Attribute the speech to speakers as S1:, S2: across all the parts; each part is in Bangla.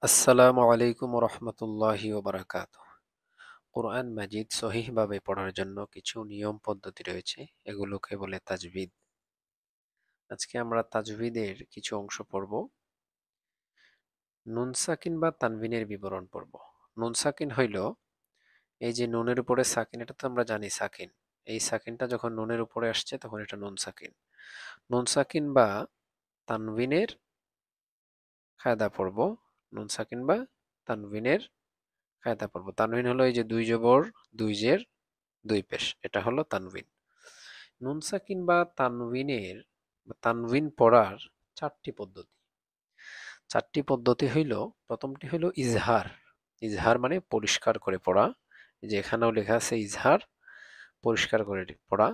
S1: আসসালামু আলাইকুম রহমতুল্লাহি ওবারাকাতুহ। কোরআন মাজিদ সহিহভাবে পড়ার জন্য কিছু নিয়ম পদ্ধতি রয়েছে, এগুলোকে বলে তাজবিদ। আজকে আমরা তাজবিদের কিছু অংশ পড়ব। নুন সাকিন বা তানবিনের বিবরণ পড়ব। নুন সাকিন হইল এই যে নুনের উপরে সাকিন, এটা তো আমরা জানি সাকিন। এই সাকিনটা যখন নুনের উপরে আসছে তখন এটা নুন সাকিন। নুন সাকিন বা তানবিনের কায়দা পড়ব। নুন সাকিন বা তানবিনের কায়দা পড়ব। তানবিন হলো এই যে দুই জবর দুই জের দুই পেশ, এটা হলো তানবিন। নুন সাকিন বা তানবিন পড়ার চারটি পদ্ধতি। হইল, প্রথমটি হইল ইজহার। ইজহার মানে পরিষ্কার করে পড়া, যে এখানেও লেখা আছে ইজহার, পরিষ্কার করে পড়া।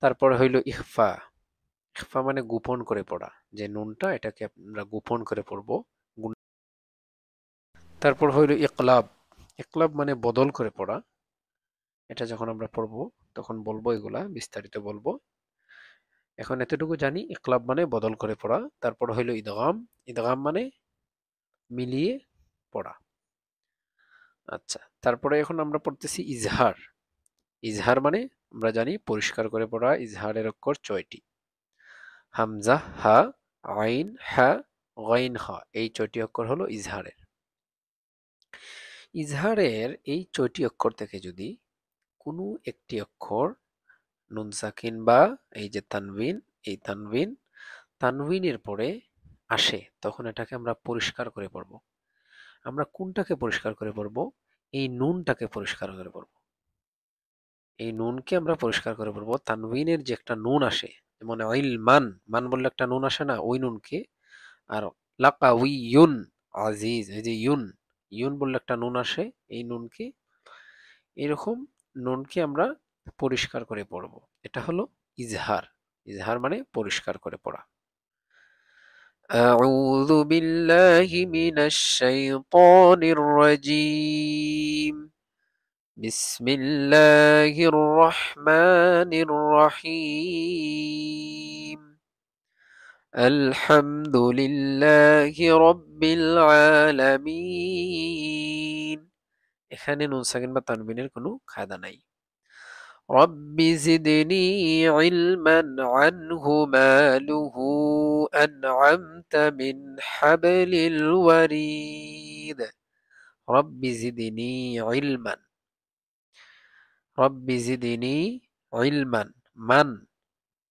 S1: তারপরে হইল ইখফা। ইখফা মানে গোপন করে পড়া, যে নুনটা এটাকে আমরা গোপন করে পড়বো। তারপর হইল ইকলাব। ইকলাব মানে বদল করে পড়া। এটা যখন আমরা পড়বো তখন বলবো, এগুলা বিস্তারিত বলবো। এখন এতটুকু জানি, ইকলাব মানে বদল করে পড়া। তারপর হইল ইদগাম। ইদগাম মানে মিলিয়ে পড়া। আচ্ছা, তারপরে এখন আমরা পড়তেছি ইজহার। ইজহার মানে আমরা জানি পরিষ্কার করে পড়া। ইজহারের অক্ষর ৬টি: হামজা, হা, আইন, হা, গাইন, হা। এই ৬টি অক্ষর হলো ইজহারের। ইজহারের এই ৬টি অক্ষর থেকে যদি কোনো একটি অক্ষর নুন সাকিন বা এই যে তানবিন, এই তানবিনের পরে আসে, তখন এটাকে আমরা পরিষ্কার করে পড়ব। আমরা কোনটাকে পরিষ্কার করে পড়ব? এই নুনটাকে পরিষ্কার করে পড়ব। এই নুনকে আমরা পরিষ্কার করে পড়ব। তানবিনের যে একটা নুন আসে, যেমন ইলমান, মান বললে একটা নুন আসে না, ওই নুনকে। আর লাকাউইয়ুন, আজিজ, এই যে ইউন, ইউন বললে একটা নুন আসে, এই নুনকে, এরকম নুনকে আমরা পরিষ্কার করে পড়ব। এটা হলো ইজহার। ইজহার মানে পরিষ্কার করে পড়া। أعوذ بالله من الشيطان الرجيم. بسم الله الرحمن الرحيم. الحمد لله رب العالمين. এখানে নুন সাকিন বা তানবিনের কোনো কায়দা নাই। رب زدني علما عنه ماله أنعمت من حبل الوريد. رب زدني علما. رب زدني علما. মান,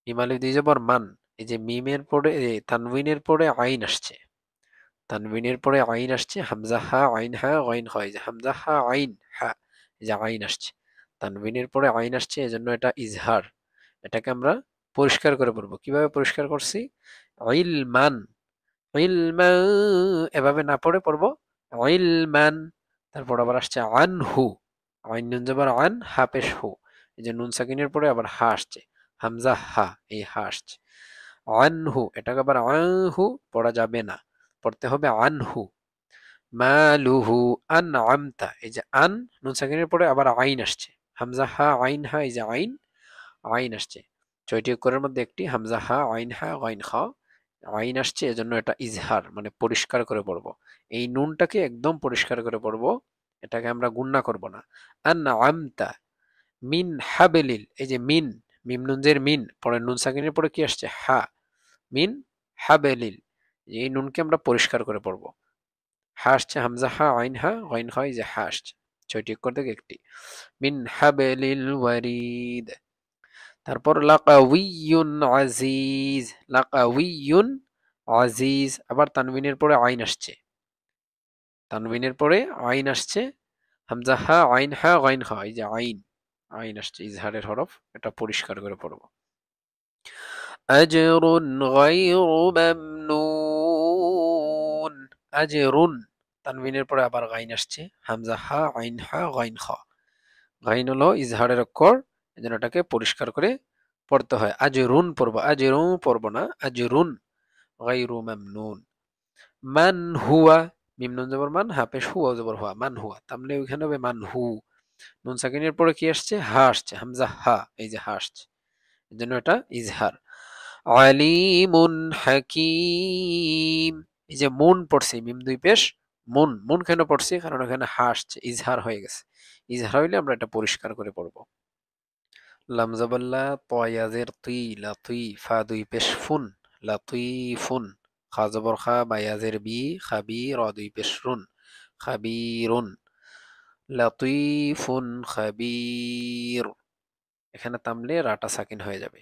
S1: মিমালিফ দিয়ে যাবার মান। এই যে মিমের পরে তানবিনের পরে আইন আসছে, তানবিনের পরে আইন আসছে, হামজা হা আইন হা গাইন হয়, যে হামজা হা আইন হা, এই যে আইন আসছে, তানবিনের পরে আইন আসছে, এজন্য এটা ইজহার। এটাকে আমরা পরিষ্কার করে পড়বো। কিভাবে পরিষ্কার করছি? ইলমান, ইলমান, এভাবে না পড়ে পড়বো ইলমান। তারপর আবার আসছে আনহু, আইন নুন জবর আন, হা পেশ হু, এই যে নুন সাকিনের পরে আবার হা আসছে, হামজা হা, এই হা আসছে। আনহু, এটাকে আবার আনহু পড়া যাবে না, পড়তে হবে আনহু। মালুহু আনআমতা, এই যে আন, নুন সাকিনের পরে আবার আইন আসছে, হামজা হা আইন হা, এই যে আইন, আইন আসছে। ৬টি অক্ষরের মধ্যে একটি, হামজা হা আইন হা গাইন খ, আইন আসছে, এজন্য এটা ইজহার মানে পরিষ্কার করে পড়বো। এই নুনটাকে একদম পরিষ্কার করে পড়বো, এটাকে আমরা গুণনা করব না। আনআমতা মিন হাবলিল, এই যে মিন, মিম নুনজের মিন, পরে নুন সাকিনের পরে কি আসছে? হা, মিন হাবলিল, এই নুনকে আমরা পরিষ্কার করে পড়বো। হা আসছে, হামজা হা আইন হা গাইন খ, এই যে হা আসছে, ৬টি অক্ষর থেকে একটি। মিন হাবলিল ওয়ারিদ। তারপর লাকাউইয়ুন আজিজ, লাকাউইয়ুন আজিজ, আবার তানবিনের পরে আইন আসছে, তানবিনের পরে আইন আসছে, হামজা হা আইন হা গাইন হা, এই যে আইন, আইন আসছে, ইজহারের হরফ, এটা পরিষ্কার করে পড়বো। আজরুন গায়রু মামনুন, আজরুন, তানবিনের পরে আবার গাইন আসছে, হামজা হা আইন হা গাইন খা, গাইন হলো ইজহারের অক্ষর, এজন্য এটাকে পরিষ্কার করে পড়তে হয়। আজরুন পড়বো, আজরু পড়বো না, আজরুন গায়রু মামনুন। মান হুয়া, মিম নুন জবর মান, হা পেশ হুয়া জবর হুয়া, মান হুয়া, তাহলে ওইখানে হবে মান হু। নুন সাকিনের পরে কি আসছে? হা আসছে, হামজা হা, এই যে হা আসছে, এর জন্য এটা ইজহার। আলিমুন হাকিম, এই যে মুন পড়ছি, মিম দুই পেশ, মুন মুন কেন পড়ছি? কারণ এখানে হা আসছে, ইজহার হয়ে গেছে। ইজহার হইলে আমরা এটা পরিষ্কার করে পড়বো। লাম জাবাল্লা তয়াজের তুই লাতুই ফা দুই পেশ ফুন লাতুইফুন খা জবর খা বায়াজের বি খাবি র দুই পেশ রুন খাবিরুন লাতুইফুন খাবির। এখানে থামলে রাটা সাকিন হয়ে যাবে।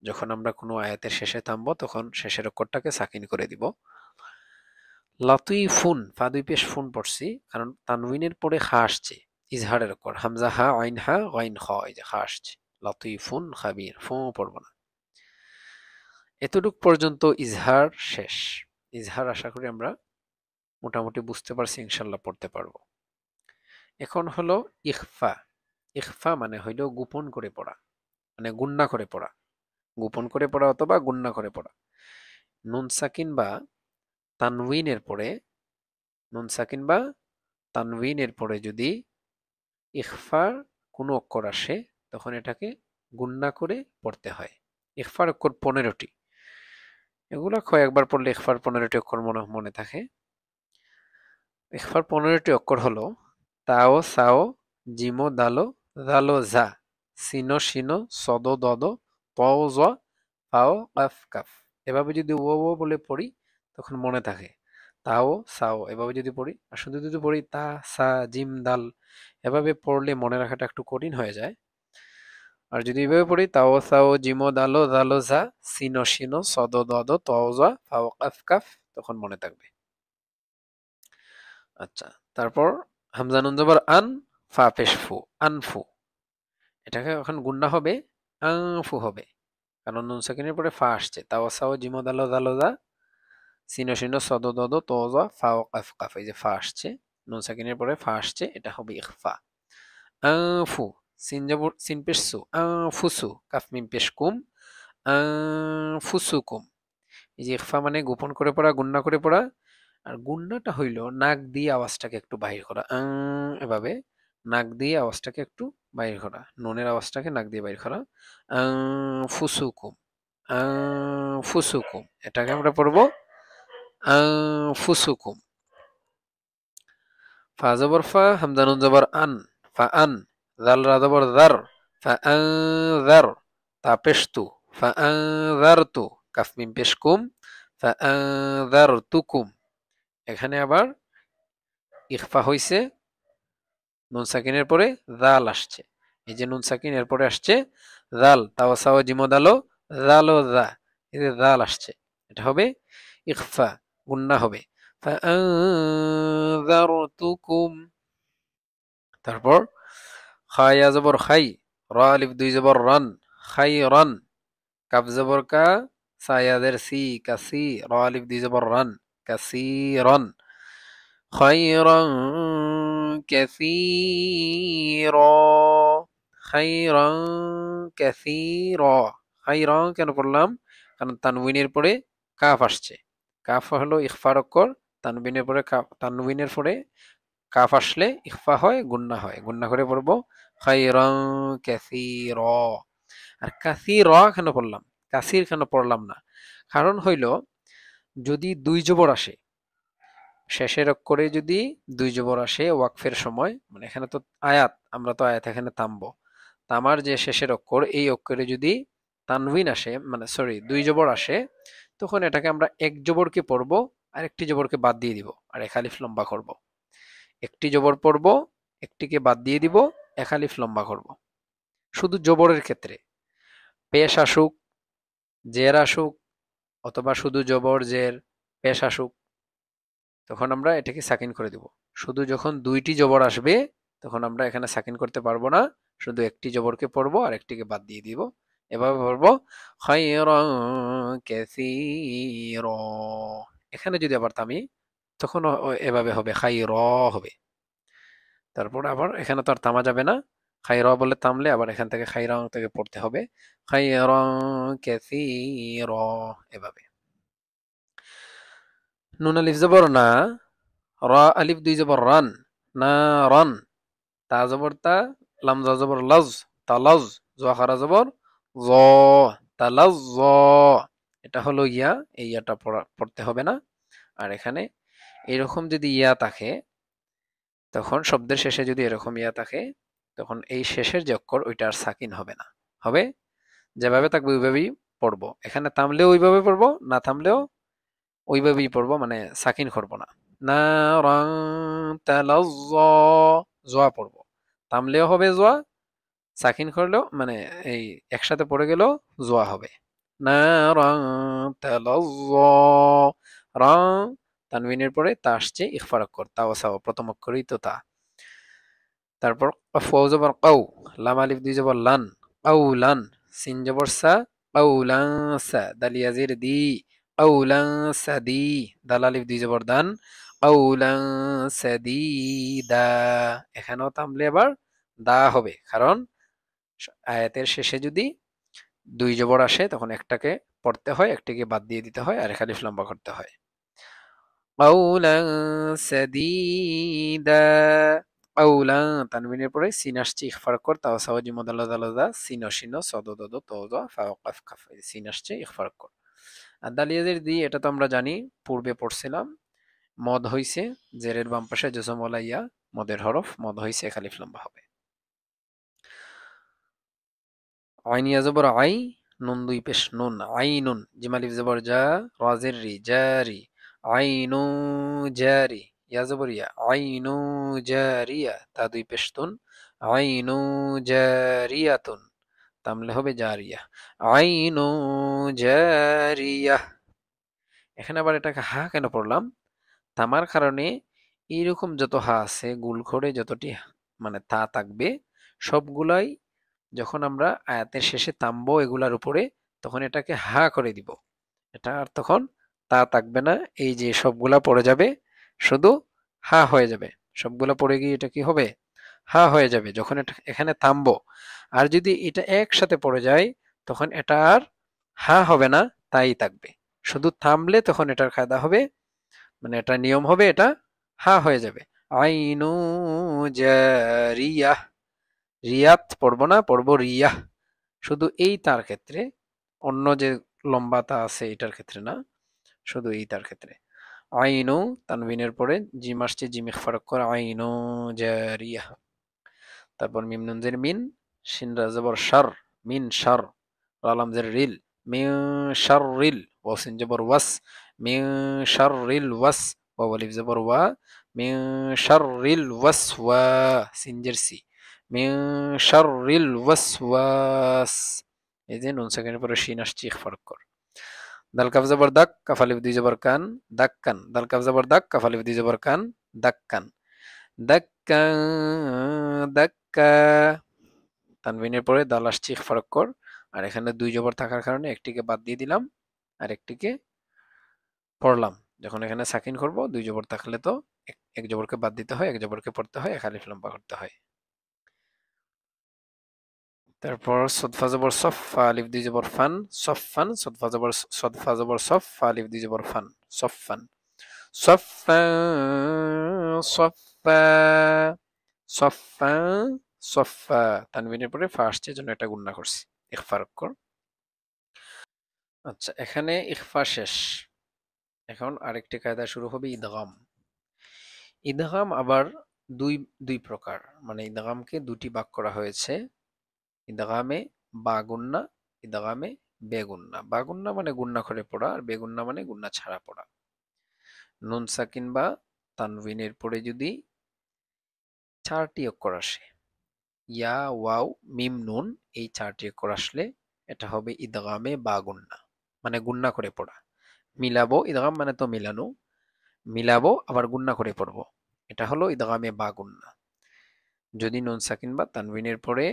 S1: যখন আমরা কোনো আয়াতের শেষে থামবো তখন শেষের অক্ষরটাকে সাকিন করে দিব। লাতুইফুন ফা দুই পেশ ফুন পড়ছি কারণ তানউইনের পরে খা আসছে, ইজহারের অক্ষর হামজা হা আইন হা গাইন খ, এই যে খা আসছে। লাতুইফুন খাবির, ফু পড়বো না। এতটুক পর্যন্ত ইজহার শেষ। ইজহার আশা করি আমরা মোটামুটি বুঝতে পারছি, ইনশাল্লাহ পড়তে পারবো। এখন হলো ইখফা। ইখফা মানে হইল গোপন করে পড়া, মানে গুন্না করে পড়া, গোপন করে পড়া অথবা গুন্না করে পড়া। নুন সাকিন বা তানউইনের পরে, নুন সাকিন বা তানউইনের পরে যদি ইখফার কোনো অক্ষর আসে তখন এটাকে গুন্না করে পড়তে হয়। ইখফার অক্ষর 15টি, এগুলা কয়েকবার পড়লে ইখফার 15টি অক্ষর মনে থাকে। ইখফার 15টি অক্ষর হলো তাও সাও জিমো দালো দালো জা সিনো শিনো সদো দদো তও জ ফাও কাফ কাফ। এভাবে যদি ও ও বলে পড়ি তখন মনে থাকে। তাও সাও এভাবে যদি পড়ি, আর শুধু যদি পড়ি তা সা জিম দাল, এভাবে পড়লে মনে রাখাটা একটু কঠিন হয়ে যায়। আর যদি এভাবে পড়ি তাও সাও জিমো দালো দালো জা সিনো শিনো সদো দদো তও জ ফাও কাফ কাফ, তখন মনে থাকবে। আচ্ছা, তারপর হামজা নুন জবর আন ফা পেশ ফু, আনফু। এটাকে এখন গুন্না হবে আনফু হবে, কারণ নুন সাকিনের পরে ফা আসছে। তাওয়াসাও জিমো দালো দালো দা সিনো সিনো সদো দদো তোজা ফা ও কাফ কাফ, এই যে ফা আসছে, নুন সাকিনের পরে ফা আসছে, এটা হবে ইখফা। আনফু সিন জবর সিন পেশ সু আনফুসু কাফ মিম পেশ কুম আনফুসুকুম। এই যে ইখফা মানে গোপন করে পড়া, গুন্না করে পড়া। আর গুন্নাটা হইল নাক দিয়ে আওয়াজটাকে একটু বাহির করা, এভাবে নাক দিয়ে আওয়াজটাকে একটু বাহির করা, নুনের আওয়াজটাকে নাক দিয়ে বাহির করা। ফুসুকুম ফুসুকুম, এটাকে আমরা পড়বো ফুসুকুম। ফা জবর ফা হামজা নুন জবর আন ফা আন, জাল রা জবর জার ফা জার, তা পেশ তু ফা জার তু, কাফ মিম পেশ কুম ফা জার তুকুম। এখানে আবার ইখফা হইছে, নুন সাকিনের পরে জাল আসছে। এই যে নুন সাকিন এর পরে আসছে জাল, তাওয়াসাও জিমো দালো জালো জা, এই যে জাল আসছে, এটা হবে ইখফা, গুন্না হবে। ফাআনযারতুকুম। তারপর খা ইয়া জবর খাই, র আলিফ দুই জবর রান, খাইরান। কাফ জবর কা, সা ইয়া জের সি, কাসি, র আলিফ দুই জবর রান, কাসিরান। খাইরান কাসীরা, খাইরান কাসীরা। খাইরান কেন পড়লাম? কারণ তানউইনের পরে কাফ আসছে। কাফ হলো ইখফার অক্ষর, তানবিনের পরে তানউইনের পরে কাফ আসলে ইখফা হয়, গুন্না হয়, গুন্না করে পড়বো খাইরান কাসীরা। আর কাসীরা কেন পড়লাম, কাসির কেন পড়লাম না? কারণ হইল যদি দুই জবর আসে, শেষের অক্ষরে যদি দুই জবর আসে ওয়াকফের সময়, মানে এখানে তো আয়াত, আমরা তো আয়াত এখানে থামবো, তামার যে শেষের অক্ষর, এই অক্ষরে যদি তানউইন আসে, মানে সরি দুই জবর আসে, তখন এটাকে আমরা এক জবরকে পড়বো আর একটি জবরকে বাদ দিয়ে দিব আর এক আলিফ লম্বা করব। একটি জবর পড়ব, একটিকে বাদ দিয়ে দিব, এক আলিফ লম্বা করব। শুধু জবরের ক্ষেত্রে, পেশ আসুক, জের আসুক, অথবা শুধু জবর জের পেশ আসুক, তখন আমরা এটাকে সাকিন করে দিব। শুধু যখন দুইটি জবর আসবে তখন আমরা এখানে সাকিন করতে পারবো না, শুধু একটি জবরকে পড়বো আর একটিকে বাদ দিয়ে দিব। এভাবে পড়বো খায়রান কাসীরা। এখানে যদি আবার থামি তখন এভাবে হবে খায়রা হবে। তারপর আবার এখানে তো আর থামা যাবে না, খায়রা বলে থামলে আবার এখান থেকে খায়রান থেকে পড়তে হবে খায়রান কাসীরা, এভাবে। নুন আলিফ জবর না, র আলিফ দুই জবর রান, না রান। তা জবর তা, লাম জা জবর লজ, তালজ, জোয়া খারা জবর জ, তালজ জ। এটা হলো ইয়া, এই ইয়াটা পড়তে হবে না। আর এখানে এরকম যদি ইয়া থাকে, তখন শব্দের শেষে যদি এরকম ইয়া থাকে, তখন এই শেষের যে অক্ষর ওইটা আর সাকিন হবে না, হবে যেভাবে থাকবে ওইভাবেই পড়বো। এখানে থামলেও ওইভাবে পড়বো, না থামলেও ওইভাবেই পড়বো, মানে সাকিন করবো না। না রং জোয়া পড়বো, থামলেও হবে জোয়া, সাকিন করলেও মানে এই একসাথে পড়ে গেলেও জোয়া হবে। না রং রং, তানবিনের পরে তা আসছে ইখফা অক্ষর, তা ও সাও প্রথম অক্ষরই তো তা। তারপর কফ ওয়াও জবর কাউ, লাম আলিফ দুই জবর লান, কাউলান, সিন জবর সা, কাউলান সা, দাল ইয়াজির দি, কাউলান সাদি, দাল আলিফ দুই জবর দান, কাউলান সাদিদা। এখানেও থামলে আবার দা হবে, কারণ আয়াতের শেষে যদি দুই জবর আসে তখন একটাকে পড়তে হয়, একটাকে বাদ দিয়ে দিতে হয়, আর এক আলিফ লম্বা করতে হয়। কাউলান সাদিদা, কাউলান, তানবিনের পরে সিন আসছে ইখফার কর, তাও সাওয়াজি মুদাল্লাজ আলাদা, সিন শিন সদ দদ তওজা ফা কাফ কাফ, সিন আসছে ইখফার কর। আর দালিয়াজের দি এটা তো আমরা জানি, পূর্বে পড়ছিলাম। মদ হইছে জেরের বাম পাশে জজমওয়ালা ইয়া, মদের হরফ, মদ হইছে এক আলিফ লম্বা হবে। আইন ইয়া জবর আই, নুন দুই পেশ নুন, আইনুন, জিম আলিফ জবর জা, রাজের রি, জারি, আইনু জারি, ইয়া জবর ইয়া, আইনু জারিয়া, তা দুই পেশ তুন, আইনু জারিয়াতুন, তামলে হবে জারিয়া, আইনু জারিয়া। এখানে আবার এটাকে হা কেন পড়লাম? তামার কারণে এইরকম যত হা আছে গুল করে যতটি মানে তা থাকবে, সবগুলাই যখন আমরা আয়াতের শেষে থামবো এগুলার উপরে, তখন এটাকে হা করে দিব। এটা আর তখন তা থাকবে না, এই যে সবগুলা পড়ে যাবে, শুধু হা হয়ে যাবে। সবগুলা পড়ে গিয়ে এটা কি হবে? হা হয়ে যাবে যখন এটা এখানে থামবো। আর যদি এটা একসাথে পড়ে যায়, তখন এটা আর হা হবে না, তাই থাকবে। শুধু থামলে তখন এটার কায়দা হবে, মানে এটা নিয়ম হবে, এটা হা হয়ে যাবে। আইনু জারিয়া, রিয়াত পড়বো না, পড়বো রিয়াহ। শুধু এই তার ক্ষেত্রে, অন্য যে লম্বা তা আছে এটার ক্ষেত্রে না, শুধু এই তার ক্ষেত্রে। আইনু, তানবিনের পরে জিম আসছে, জিম ইখফা করে আইনু জারিয়া। তারপর মিম নুন জের মিন, শিন রা জবর শার, মিন শার, রা লাম জের রিল, মিন শাররিল, ওয়াও সিন জবর ওয়াস, মিন শাররিল ওয়াস, ওয়াও আলিফ জবর ওয়া, মিন শাররিল ওয়াসওয়া, সিন জের সি, মিন শাররিল ওয়াসওয়াস। এই যে নুন সেকেন্ডের পরে শিন আসছে ইখফা কর। দাল কাফ জবর দাক, কাফ আলিফ দুই জবর কান, দাক্কান, দাল কাফ জবর দাক, কাফ আলিফ দুই জবর কান, দাক্কান, দাক্কা, দাক্কা। তানবিনের পরে দাল আসছে ইখফা কর, আর এখানে দুই জবর থাকার কারণে একটিকে বাদ দিয়ে দিলাম, আর একটিকে পড়লাম। যখন এখানে সাকিন করব, দুই জবর থাকলে তো এক জবরকে বাদ দিতে হয়, এক জবরকে পড়তে হয়, এক আলিফ লম্বা করতে হয়। তারপর সদফা জবর সফ, ফা আলিফ দুই জবর ফান, সফান, সদফা জবর সদফা জবর সফ, ফা আলিফ দুই জবর ফান, সফান, সফা, সফা, সফা, সফা। তানবিনের পরে ফা আসছে জন্য এটা গুণনা করছি, ইখফা অক্ষর। আচ্ছা, এখানে ইখফা শেষ। এখন আরেকটি কায়দা শুরু হবে, ইদগাম। ইদগাম আবার দুই দুই প্রকার, মানে ইদগামকে দুটি ভাগ করা হয়েছে। ইদগামে বা গুন্না, ইদগামে বেগুন্না। বা গুন্না মানে গুন্না করে পড়া, আর বেগুন্না মানে গুন্না ছাড়া পড়া। নুন সাকিন বা তানবিনের পরে যদি চারটি অক্ষর আসে, ইয়া, ওয়াও, মিম, নুন, এই চারটি অক্ষর আসলে এটা হবে ইদগামে বা গুন্না, মানে গুন্না করে পড়া। মিলাবো, ইদগাম মানে তো মিলানো, মিলাবো আবার গুন্না করে পড়বো, এটা হলো ইদগামে বা গুন্না। যদি নুন সাকিন বা তানবিনের পরে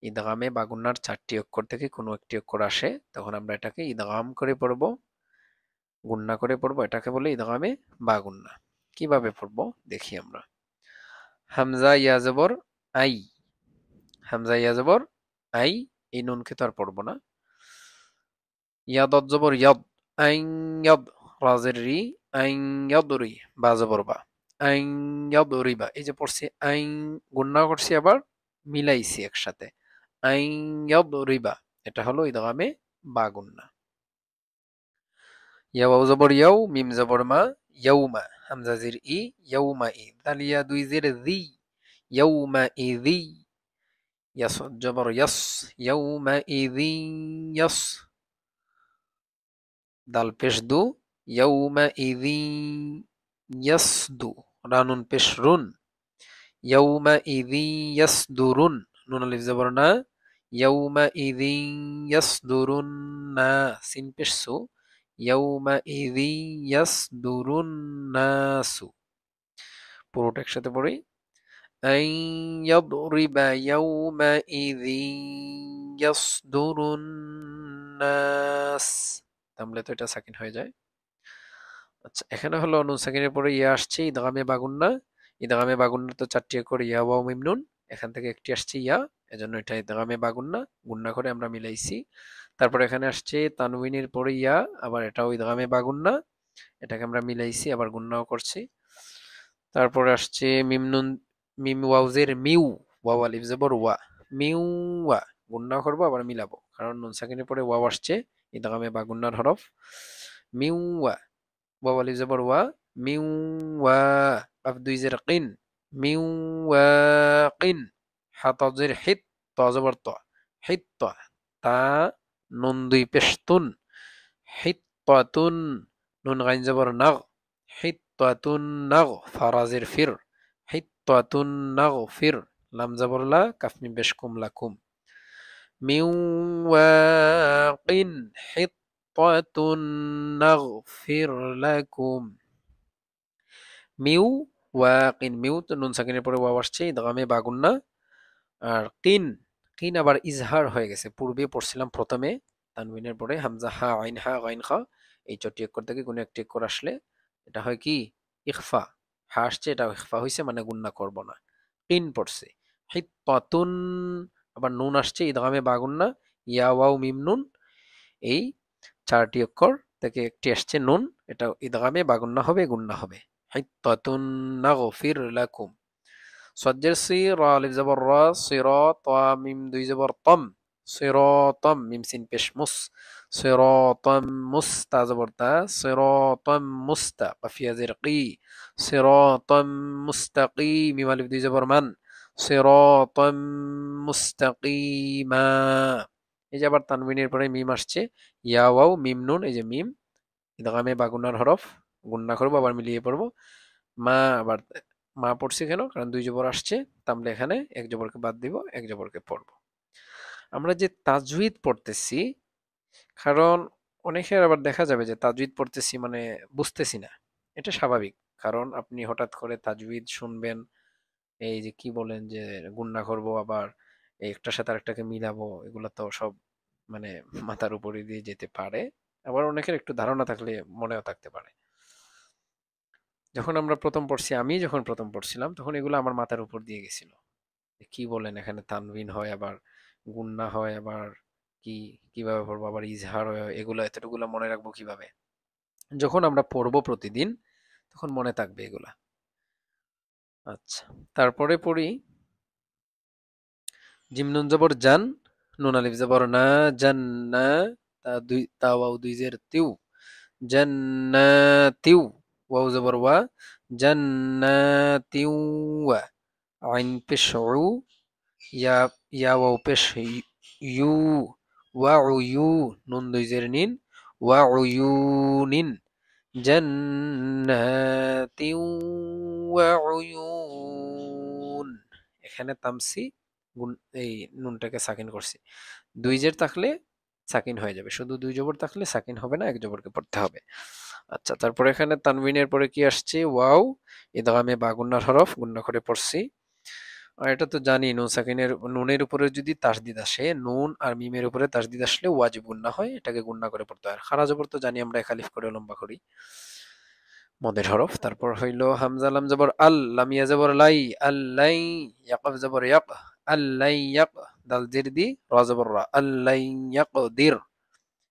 S1: ইদগামে বা গুন্নার চারটি অক্ষর থেকে কোনো একটি অক্ষর আসে, তখন আমরা এটাকে ইদগাম করে পড়বো, গুন্না করে পড়বো, এটাকে বলে ইদগামে বা গুন্না। কিভাবে পড়বো দেখি আমরা। হামজা ইয়া জবর আই, হামজা ইয়া জবর আই, এই নুনকে তো আর পড়বো না। ইয়াদ জবর ইয়াদ, আইন ইয়াদ, রাজের রি, আইন ইয়াদরি, বা জবর বা, আইন ইয়াদরিবা। এই যে পড়ছি আইন, গুন্না করছি আবার মিলাইছি একসাথে, আইন ইয়াদরিবা, এটা হলো ইদগামে বা গুন্না। ইয়া ওয়াও জবর ইয়াও, মিম জবর মা, ইয়াউমা হামজা জির ই ইয়াউমা ই দাল ইয়া দুই জের দি ইয়াউমা ইদি ইয়াস জবর ইয়াস ইয়াউমা ইদি ইয়াস দাল পেশ দু ইয়াউমা ইদি ইয়াসদু রানুন পেশ রুন ইয়াউমা ইদি ইয়াসদুরুন নুন আলিফ জবর না ইয়াউমা ইদি ইয়াসদুরুন না সিন পেশ সু ইয়াউমা ইদি ইয়াসদুরুন নাসু পুরোটা একসাথে পড়ি আন ইয়াদরিবা ইয়াউমা ইদি ইয়াসদুরুন নাস তাহলে তো এটা সাকিন হয়ে যায়। আচ্ছা এখানে হলো নুন সাকিনের পরে ইয়া আসছে ইদগামে বাগুন্না ইদগামে বাগুন্না তো চারটি করে ইয়া ওয়াও মিম নুন এখান থেকে একটি আসছে ইয়া এজন্য এটা ইদগামে বাগুন্না গুন্না করে আমরা মিলাইছি। তারপর এখানে আসছে তানউইনের পরে ইয়া আবার এটাও ইদগামে বাগুন্না এটাকে আমরা মিলাইছি আবার গুন্নাও করছি। তারপরে আসছে মিম নুন মিম ওয়াউজের মিউ ওয়াও আলিফ জবর ওয়া মিউ ওয়া গুন্না করবো আবার মিলাবো কারণ নুন সাকিনের পরে ওয়াও আসছে ইদগামে বাগুন্নার হরফ মিউ ওয়া ওয়াও আলিফ জবর ওয়া মিউ ওয়া কাফ দুই জের কিন মিউ ওয়াকিন হা তা জের হিত তা জবর তা হিত তা নুন দুই পেশ তুন হিত্তাতুন নুন গাইন জবর নাগ হিত্তাতুন নাগ ফারাজের ফির হিত্তাতুন নাগ ফির লাম জবর লা কাফ মিম পেশ কুম লাকুম মিউ ওয়াকিন হিত্তাতুন নাগফির লাকুম মিউ ওয়াকিন মিউ তো নুন সাকিনের পরে ওয়াও আসছে ইদগামে বাগুন্না আর কিন কিন আবার ইজহার হয়ে গেছে পূর্বে পড়ছিলাম প্রথমে তানবিনের পরে হামজা হা আইন হা গাইন খা এই চটি অক্ষর থেকে কোনো একটি অক্ষর আসলে এটা হয় কি ইখফা হা আসছে এটা ইখফা হয়েছে মানে গুন্না করব না কিন পড়ছে হিত্তাতুন আবার নুন আসছে ইদগামে বাগুন্না ইয়া ওয়াও মিম নুন এই চারটি অক্ষর থেকে একটি আসছে নুন এটা ইদগামে বাগুন্না হবে গুন্না হবে হিত্তাতুন নাগফির লাকুম সজ্জের সি র আলিফ জবর র সিরাতা মিম দুই জবর তম সিরাতাম মিম সিন পেশ মুস সিরাতাম মুস্তা জবর তা সিরাতাম মুস্তা কাফিয়া জের কি সিরাতাম মুস্তাকি মিম আলিফ দুই জবর মান সিরাতাম মুস্তাকিমা এই যে আবার তানবিনের পরে মিম আসছে ইয়া ওয়াও মিম নুন এই যে মিম ইদগামে বাগুনার হরফ গুন্না করবো আবার মিলিয়ে পড়বো মা আবার মা পড়ছি কেন কারণ দুই জবর আসছে তাহলে এখানে এক জবরকে বাদ দিব এক জবরকে পড়বো আমরা যে তাজউইদ পড়তেছি কারণ অনেকের আবার দেখা যাবে যে তাজউইদ পড়তেছি মানে বুঝতেছি না এটা স্বাভাবিক কারণ আপনি হঠাৎ করে তাজউইদ শুনবেন এই যে কি বলেন যে গুন্না করব আবার একটার সাথে আরেকটাকে মিলাবো এগুলো তো সব মানে মাথার উপরে দিয়ে যেতে পারে আবার অনেকের একটু ধারণা থাকলে মনেও থাকতে পারে যখন আমরা প্রথম পড়ছি আমি যখন প্রথম পড়ছিলাম তখন এগুলো আমার মাথার উপর দিয়ে গেছিল কি বলেন এখানে তানবিন হয় আবার গুন্না হয় আবার কি কিভাবে পড়বো আবার ইজহার হয় এগুলো এতটুকুলো মনে রাখবো কিভাবে যখন আমরা পড়বো প্রতিদিন তখন মনে থাকবে এগুলা আচ্ছা তারপরে পড়ি জিম নুন জবর জান নুন আলিফ জবর না জান্না তা দুই তা ওয়াও দুই জের তিউ জান্নাতিউ ওয়াও জবর ওয়া জান্নাতিউ ওয়া আইন পেশ উ ইয়া ইয়া ওয়াও পেশ ইউ ওয়া ইউ নুন দুই জের নিন ওয়া ইউনিন জান্নাতিউ ওয়া উয়ুন এখানে তামসি এই নুনটাকে সাকিন করছি দুই জের থাকলে সাকিন হয়ে যাবে শুধু দুই জবর থাকলে সাকিন হবে না এক জবরকে পড়তে হবে আচ্ছা তারপরে এখানে তানবিনের পরে কি আসছে ওয়াও ইদগামে বা গুন্নার হরফ গুন্না করে পড়ছি আর এটা তো জানি নুন সাকিনের নুনের উপরে যদি তাসদিদ আসে নুন আর মিমের উপরে তাসদিদ আসলে ওয়াজিব গুন্না হয় এটাকে গুন্না করে পড়তে হয় খারা জবর তো জানি আমরা একালিফ করে লম্বা করি মদের হরফ তারপর হইল হামজা লাম জবর আল লাম ইয়া জবর লাই আল্লাই ইয়াকফ জবর ইয়াক আল্লাই ইয়াক দাল জির দি রা জবর রা আল্লাই ইয়াকদির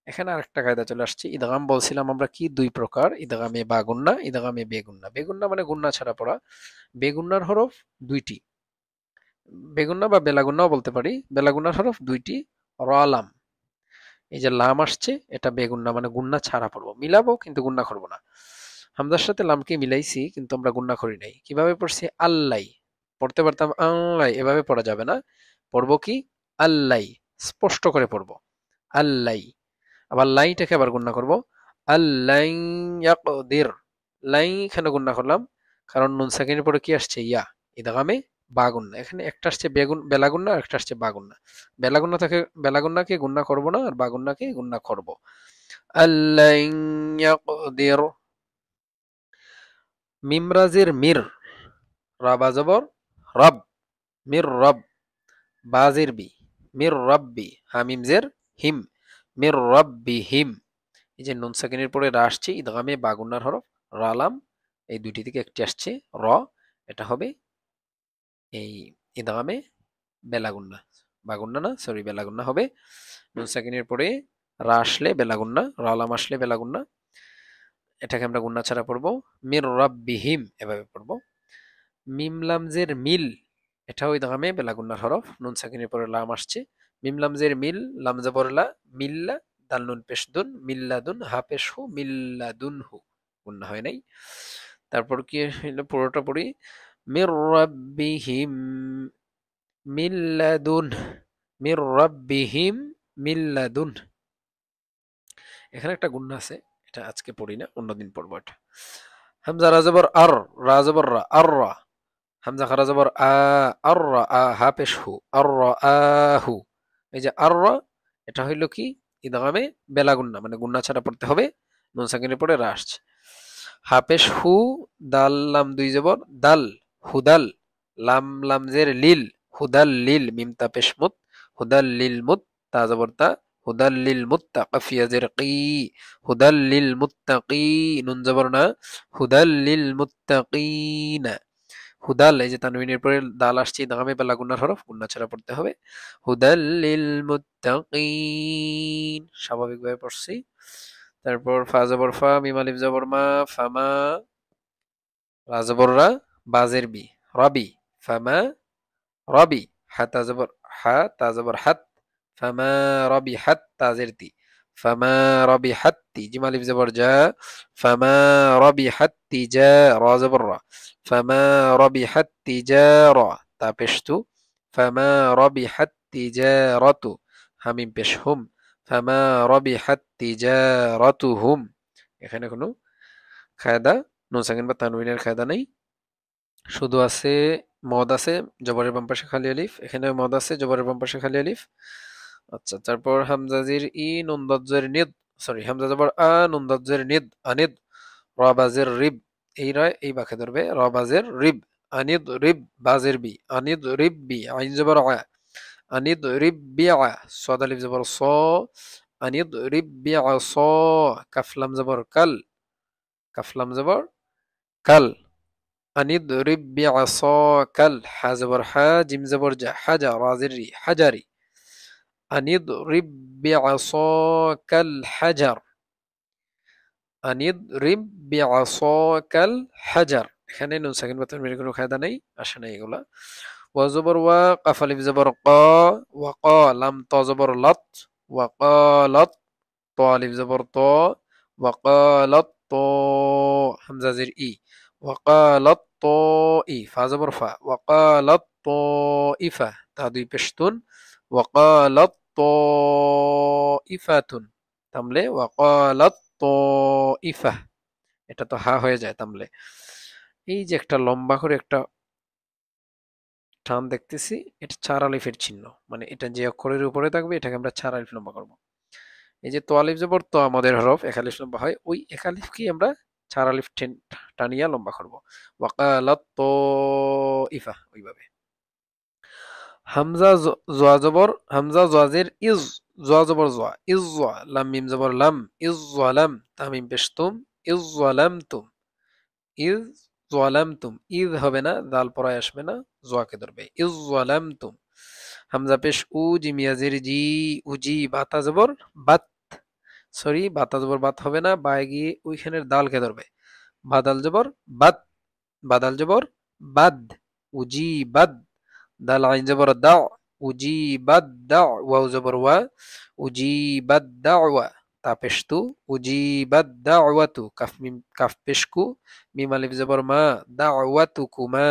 S1: এখানে আরেকটা কায়দা চলে আসছে ইদগাম বলছিলাম আমরা কি দুই প্রকার ইদগামে বা গুন্না ইদগামে বেগুন্না বেগুন্না মানে গুন্না ছাড়া পড়া বেগুন্নার হরফ দুইটি বেগুন্না বা বেলাগুন্নাও বলতে পারি বেলাগুন্নার হরফ দুইটি র লাম এই যে লাম আসছে এটা বেগুন্না মানে গুন্না ছাড়া পড়বো মিলাবো কিন্তু গুন্না করবো না হামজার সাথে লামকে মিলাইছি কিন্তু আমরা গুণনা করি নাই। কিভাবে পড়ছি? আল্লাই। পড়তে পারতাম আল্লাই, এভাবে পড়া যাবে না। পড়বো কি? আল্লাই, স্পষ্ট করে পড়বো আল্লাই। আবার লাইটাকে আবার গুণনা করব আল্লাই ইয়াকদির। লাই এখানে গুণনা করলাম কারণ নুন সাকিনের পরে কি আসছে? ইয়া। ইদগামে বা গুণনা। এখানে একটা আসছে বেগুন বেলা গুণনা আর একটা আসছে বা গুণনা। বেলা গুণনাকে গুণনা করব না, আর বা গুণনাকে গুণনা করব। আল্লাই ইয়াকদির। মিমরাজের মির, রাবা জবর রব, মির রব। বাজের বি, মির রব্বি। হামিমজের হিম, মির রব্বি হিম। এই যে নুন সাকিনের পরে রা আসছে, ইদগামে বাগুন্নার হরফ, রালাম, এই দুইটি থেকে একটি আসছে র, এটা হবে এই ইদগামে বেলাগুন্না, বাগুন্না না, সরি বেলাগুন্না হবে। নুন সাকিনের পরে রা আসলে বেলাগুন্না, রালাম আসলে বেলাগুন্না, এটাকে আমরা গুন্না ছাড়া পড়বো মির রাব্বিহিম, এভাবে পড়বো। মিম লামজের মিল, এটাও ইদগামে বেলাগুন্নার হরফ, নুন সাকিনের পরে লাম আসছে। মিম লামজের মিল, লাম জবর লা, মিল্লা, দাল নুন পেশ দুন, মিল্লাদুন, হা পেশ হু, মিল্লাদুনহু, গুন্না হয় নাই। তারপর কি হইলো? পুরোটা পড়ি মির রাব্বিহিম মিল্লাদুন, মির রাব্বিহিম মিল্লাদুন। এখানে একটা গুন্না আছে, এটা আজকে পড়ি না, অন্যদিন পড়বো এটা। হামজা রাজবর আর, রাজবর রা, আর রা। হামজা খারা জবর আ, আর রা আ, হা পেশ হু, আর রা আহু। এই যে আর রা, এটা হইল কি? ইদগামে বেলা গুন্না, মানে গুন্না ছাড়া পড়তে হবে, নুন সাকিনের পরে রা আসছে। হা পেশ হু, দাল লাম দুই জবর দাল, হুদাল। লাম লামজের লিল, হুদাল লিল, মিম তা পেশ মুত, হুদাল লিল মুত, তা জবর তা, হুদাল লিল মুত্তা, কাফিয়া জের কি, হুদাল লিল মুত্তাকি, নুন জবর না, হুদাল লিল মুত্তাকিনা। হুদাল, এই যে তানবিনের পরে দাল আসছে, দাগামে বেলা গুন্নার হরফ, গুন্না ছাড়া পড়তে হবে। হুদাল লিল মুত্তাকিন, স্বাভাবিকভাবে পড়ছি। তারপর ফা জবর ফা, মিম আলিফ জবর মা, ফামা, রা জবর রা, বাজের বি, রবি, ফামা রবি। হাতা জবর হা, তা জবর হাত, ফামা রবি হাত, তাজের তি, ফামা রবি হাত্তি। জিম আলিফ জবর যা, ফামা রবি হাত্তি যা, রা জবর রা, ফামা রবি হাত্তি যা র, তা পেশতু, ফামা রবি হাত্তি যা রতু, হামিম পেশ হুম, ফামা রবি হাত্তি যা রতু হুম। এখানে কোনো কায়দা, নুন সাকিন বা তানবিনের কায়দা নেই, শুধু আছে মদ আছে, জবরের বাম পাশে খালি আলিফ, এখানে মদ আছে, জবরের বাম পাশে খালি আলিফ। আচ্ছা, তারপর হামজাজির ই, নুন দজ্জের নিদ, সরি হামজা জবর আ, নুন দজ্জের নিদ, আনিদ, রাবাজের রিব, এই রয় এই বাঁকে ধরবে, রাবাজের রিব, আনিদ রিব, বাজের বি, আনিদ রিব বি, আইন জবর আ, আনিদ রিব বি আ, সদ আলিফ জবর স, আনিদ রিব বি আ স, কাফলাম জবর কাল, কাফলাম জবর কাল, أنضرب بعصاك الحجر، حاجم زبر جا، حجر رازري حجري، أنضرب بعصاك الحجر، أنضرب بعصاك الحجر। এখানে নুন সাকিন বা তানবিনের কোনো কায়দা নেই, আসে নাই এগুলা। ওয়া জবর ওয়া, কাফ আলিফ জবর ক, ওয়া ক, লাম ত জবর লত, ওয়া কালাত, ত আলিফ জবর ত, ওয়া কালাত ত, হামজা জের ই, ওয়া কালাত ত ই, ফা জবর ফা, ওয়া কালাত ত ইফা, তা দুই পেশতুন, ওয়া কালাত ত ইফাতুন, তামলে ওয়া কালাত ত ইফা, এটা তো হা হয়ে যায় তামলে। এই যে একটা লম্বা করে একটা টান দেখতেছি, এটা চার আলিফের চিহ্ন, মানে এটা যে অক্ষরের উপরে থাকবে এটাকে আমরা চার আলিফ লম্বা করব। এই যে তো আলিফ জবর তো, আমাদের হরফ এক আলিফ লম্বা হয়, ওই এক আলিফকে আমরা চার আলিফ টানিয়া লম্বা করব। ওয়াকালাত তো ইফা, ওইভাবে। হামজা জোয়া জবর, হামজা জোয়াজের ইজ, জোয়া জবর জোয়া, ইজ জোয়া, লাম মিম জবর লাম, ইজ লাম, তামিম পেশতুম, ইজ লাম তুম, ইজ জালামতুম, ইজ হবে না, দাল পরায় আসবে না, জোয়াকে ধরবে, ইজ জালামতুম। হামজা পেশ উ, জিমিয়াজির জি, উজি, বাতা জবর বাত, সরি বাতা জবর বাত হবে না, বায় গিয়ে ওইখানের দালকে ধরবে, বাদাল জবর বাত, বাদাল জবর বাদ, উজি বাদ, দাল আইন জবর দা, উজি বাদ দা, ওয়াও জবর ওয়া, উজি বাদ দা ওয়া, তা পেশতু, উজিবাদ দাওয়াতু, কাফ মিম কাফ পেশকু, মিম আলিফ জবর মা, দাওয়াতুকুমা,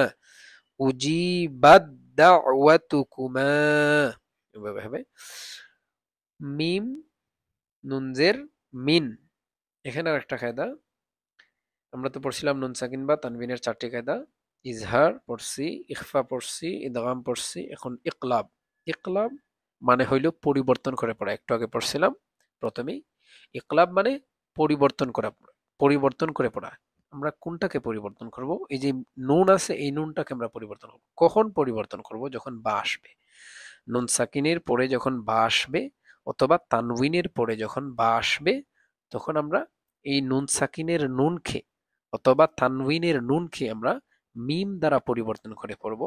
S1: উজিবাদ দাওয়াতুকুমা, এভাবে হবে। মিম নুনজের মিন, এখানে আর একটা কায়দা, আমরা তো পড়ছিলাম নুন সাকিন বা তানবিনের 4টি কায়দা। ইজহার পড়ছি, ইখফা পড়ছি, ইদগাম পড়ছি, এখন ইকলাব। ইকলাব মানে হইল পরিবর্তন করে পড়া, একটু আগে পড়ছিলাম প্রথমেই। ইকলাব মানে পরিবর্তন করা, পরিবর্তন করে পড়া। আমরা কোনটাকে পরিবর্তন করব? এই যে নুন আছে, এই নুনটাকে আমরা পরিবর্তন করব। কখন পরিবর্তন করব? যখন বা আসবে। নুন সাকিনের পরে যখন বা আসবে, অথবা তানউইনের পরে যখন বা আসবে, তখন আমরা এই নুন সাকিনের নুনকে অথবা তানউইনের নুনকে আমরা মিম দ্বারা পরিবর্তন করে পড়ব।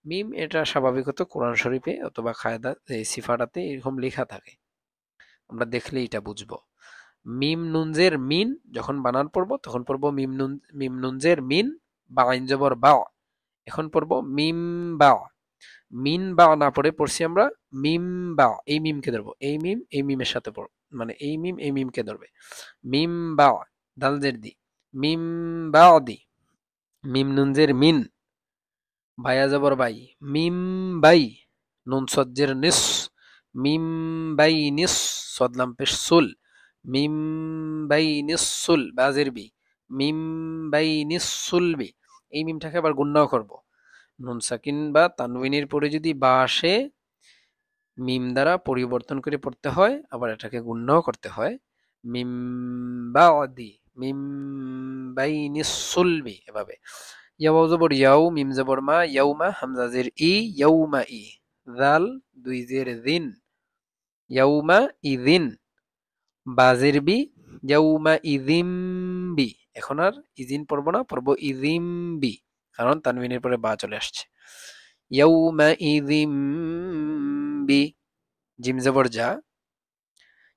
S1: মিম এটা স্বাভাবিকত কোরআন শরীফে অথবা কায়দা এই সিফাটাতে এরকম লেখা থাকে, আমরা দেখলে এটা বুঝবো। মিম নুনজের মিন যখন বানান পড়বো তখন পড়বো মিম নুনজের মিন, বা আইন জবর বা, এখন পড়বো মিম বা। মিন বা না পড়ে পড়ছি আমরা মিম বা, এই মিমকে ধরবো, এই মিম এই মিমের সাথে পড়ব, মানে এই মিম এই মিমকে ধরবে। মিম বা, দালজের দি, মিম বা দি, মিম নুনজের মিন, বায়া জবর বাই, মিম বাই, নুন সজ্জের নিস, মিম বাই নিস, সদলাম পেশ সুল, মিম বাই নিসুল, বাজের বি, মিম বাই নিসুল বি, এই মিমটাকে আবার গুণনাও করব। নুন সাকিন বা তানউইনের পরে যদি বা আসে, মিম দ্বারা পরিবর্তন করে পড়তে হয়, আবার এটাকে গুণনাও করতে হয়। মিম বাদি, মিম বাইনি সুলবি, এভাবে। ইয়াও জবর ইয়াও, মিম জবর মা, ইয়াউমা, হামজা জের ই, ইয়াউমা ই, জাল দুই জের দিন, ইয়াউমা ইদিন, বাজের বি, ইয়াউমা ইদিম বি, এখন আর ইজিন পড়বো না, পড়বো ইদিম বি, কারণ তানবিনের পরে বা চলে আসছে। ইয়াউমা ইদিম বি, জিম জবর যা,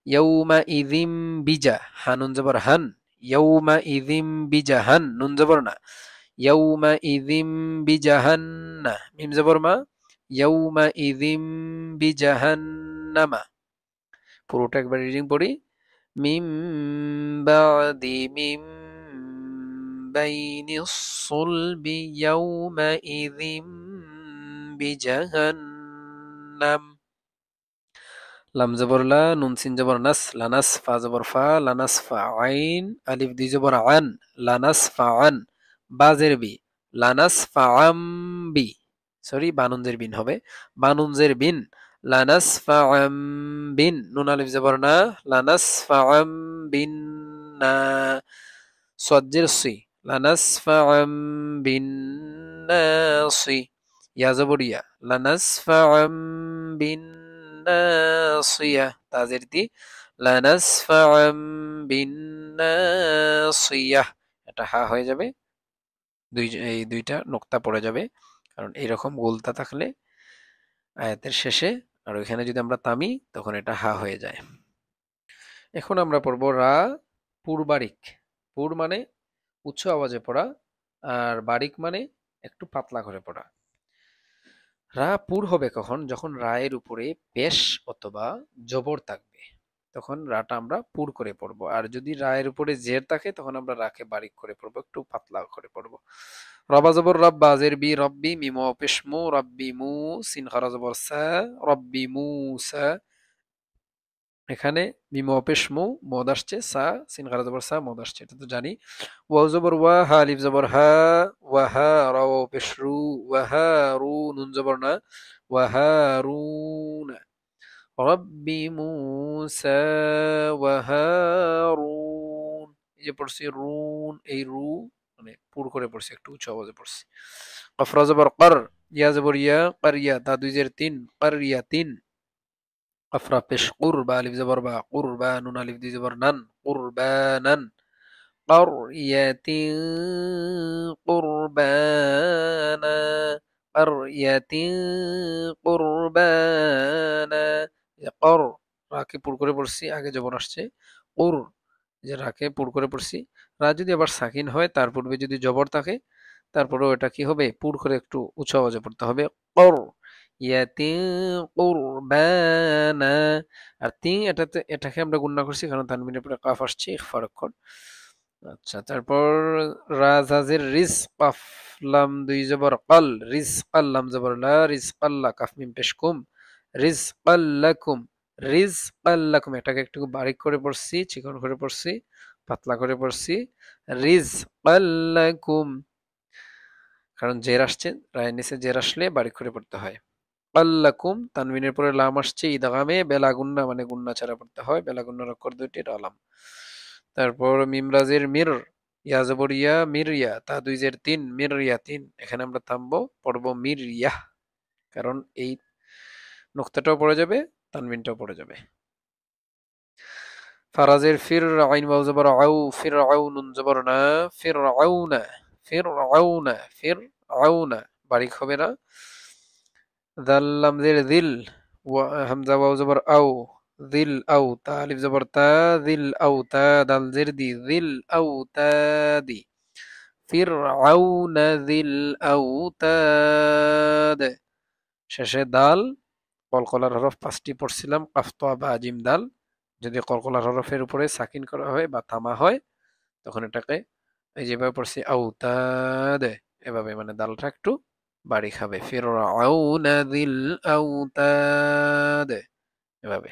S1: ইয়াউমা ইদিম বিজা, হানুন জবর হান, ইয়াউমা ইদিম বিজাহান, নুন জবর না, ইয়াউমা ইদিম বিজাহান্না, মিম জবর মা, ইয়াউমা ইদিম বিজাহান্নামা। পুরোটা একবার রিডিং পড়ি। মিম বাদি মিম বাইনি সুলবি ইয়াউমা ইদিম বিজাহান্নাম। লাম জবর লা, নুন সিন জবর নাস, লানাস, ফা জবর ফা, লানাস ফা, আইন আলিফ দুই জবর আন, লানাস ফা আন, বাজের বি, লানাস ফা আম বি, সরি বানুনজের বিন হবে, বানুনজের বিন, লানাস ফা আম বিন, নুন আলিফ জবর না, লানাস ফা আম বিন না, সজ্জের সি, লানাস ফা আম বিন নাসি, ইয়া জবর ইয়া, লানাস ফা আম বিন নাসিয়া, তাজের দি, লানাসফাআম বিন্নাসিয়াহ, এটা হা হয়ে যাবে, এই দুইটা নোক্তা পড়ে যাবে, কারণ এইরকম গোলতা থাকলে আয়াতের শেষে আর ওইখানে যদি আমরা থামি তখন এটা হা হয়ে যায়। এখন আমরা পড়বো রা পুর বারিক। পুর মানে উচ্চ আওয়াজে পড়া, আর বারিক মানে একটু পাতলা করে পড়া। রা পুর হবে কখন? যখন রায়ের উপরে পেশ অথবা জবর থাকবে, তখন রাটা আমরা পুর করে পড়বো। আর যদি রায়ের উপরে জের থাকে তখন আমরা রাকে বারিক করে পড়বো, একটু পাতলা করে পড়বো। রবা জবর রব, বাজের বি, রব্বি, মিম পেশ মু, রব্বি মু, সিন খারা জবর সা, রব্বি মুসা, এখানে মিম পেশ মু, মদ আসছে, সা সিন খারা জবর সা, মদ আসছে, এটা তো জানি। ওয়াও জবর ওয়া, হা আলিফ জবর হা, ওয়াহা, রাও পেশ রু, ওয়াহা রু, নুন জবর না, ওয়াহারুন, রব্বি মুসা ওয়াহারুন, এই যে পড়ছি রুন, এই রু মানে পুর করে পড়ছি, একটু উচ্চ আওয়াজে পড়ছি। কফরা জবর কর, ইয়া জবর ইয়া, কারিয়া, তা দুই জের তিন, কারিয়া তিন, কফরা পেশ কুর, বা আলিফ জবর বা, কুরবা, নুন আলিফ দুই জবর নান, কুরবানান, قرية قربانا، قرية قربانا, কর, রাকে পুর করে পড়ছি, আগে জবর আসছে, কুর, যে রাকে পুর করে পড়ছি। রা যদি আবার সাকিন হয়, তার পূর্বে যদি জবর থাকে, তারপরেও এটা কি হবে? পুর করে একটু উঁচু আওয়াজে পড়তে হবে। কর ইয়াতিন কুরবানা। আর তিন এটাকে আমরা গুণনা করছি কারণ তানবিনের পরে কাফ আসছে ইখফার অক্ষর। আচ্ছা, তারপর রাজাজের রিজ কাফ লাম দুই জবর কাল, রিজ কাল লাম জবর লা, রিজ কাল্লা কাফ মিম পেশ কুম, রিজ কাল্লাকুম, রিজ কাল্লাকুম। এটাকে একটু বারিক করে পড়ছি, চিকন করে পড়ছি, পাতলা করে পড়ছি, রিজ কাল্লাকুম। কারণ জের আসছে, রায়ের নিচে জের আসলে বারিক করে পড়তে হয়। কাল্লাকুম তানবিনের পরে লাম আসছে ইদগামে বেলা গুন্না, মানে গুন্না ছাড়া পড়তে হয়, বেলা গুন্নার অক্ষর দুইটি লাম। তারপর মিমরাজের মির, ইয়া জবর ইয়া, মির ইয়া, তা দুই জের তিন, মির ইয়া তিন। এখানে আমরা থামবো, পড়বো মির ইয়া, কারণ এই নুক্তাটাও পড়ে যাবে, তানবিনটাও পড়ে যাবে। ফারাজের ফির, আইন ওয়াও জবর আউ, ফির আউ নুন জবর না, ফির আউনা, ফির আউনা, ফির আউনা, বারিক হবে না। দাল লাম জের দিল, হামজা ওয়াও জবর আউ, দিল আউ, তা আলিফ জবর তা, দিল আউ তা, দাল জের দি, দিল আউ তা দি, ফিরআউনা যিল আউতাদ। শেষে দাল, কলকলার হরফ পাঁচটি পড়ছিলাম, কাফ ত বা জিম দাল। যদি কলকলার হরফের উপরে সাকিন করা হয় বা থামা হয় তখন এটাকে এই যেভাবে পড়ছি আউতাদ, এভাবে মানে দালটা একটু বাড়ি খাবে, ফিরআউনা যিল আউতাদ, এভাবে।